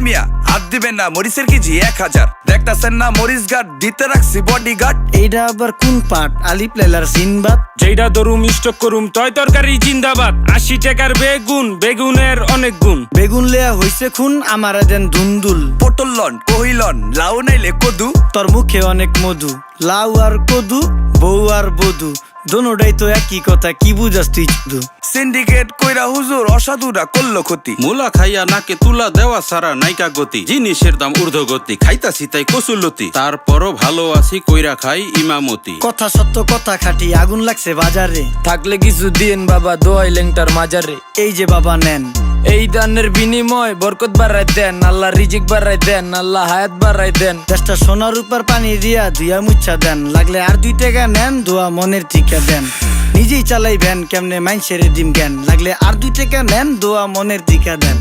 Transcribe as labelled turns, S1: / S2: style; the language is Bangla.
S1: মিয়া হাত দিবেন না, মরিচের কেজি 1000। দেখতাছেন না মরিচ গার্ড দিতে রাখছি বডি গার্ড।
S2: এইটা আবার কোন পাট? আলিপ লাইলার সিনবাদ।
S3: যেইটা ধরুম স্টক করুম তয় তরকারি জিন্দাবাদ। 80 টাকার বেগুন, বেগুনের অনেক গুণ।
S2: বেগুন লেয়া হইছে খুন, আমারে দেন ধুন্দুল।
S1: পটল লন, কহিলন, লাউ নাইলে কদু।
S2: তোর মুখে অনেক মধু, লাউ আর কদু, বউ আর বধু, দোনোটাই তো একই কথা, কি বুঝাস তুই শুধু?
S1: সিন্ডিকেট কইরা হুজুর অসাধুরা করলো ক্ষতি।
S4: মুলা খাইয়া নাকে তুলা দেওয়া সারা নাইকা গতি। জিনিসের দাম ঊর্ধ্বগতি, খাইতাছি তাই কসুলতি। তারপরও ভালো আছি কইরা খাই ইমামতি।
S2: কথা সত্য কথা খাটি, আগুন লাগছে বাজারে।
S5: থাকলে কিছু দিয়েন বাবা, দোয়াই লেংটার মাজারে।
S2: এই যে বাবা নেন,
S5: এই দানের বিনিময় বরকত বাড়াই দেন, আল্লাহ রিজিক বাড়াই দেন, আল্লাহ হায়াত বাড়াই দেন।
S2: দেশটা সোনার উপর পানি দিয়া ধুইয়া মুচ্ছা দেন। লাগলে আর 2 টাকা নেন, দোয়া মনের ঠিকা দেন। নিজেই চালাই ভ্যান, কেমনে মাইনসেরে দিম জ্ঞান। লাগলে আর 2 টাকা নেন, দোয়া মনের ঠিকা দেন।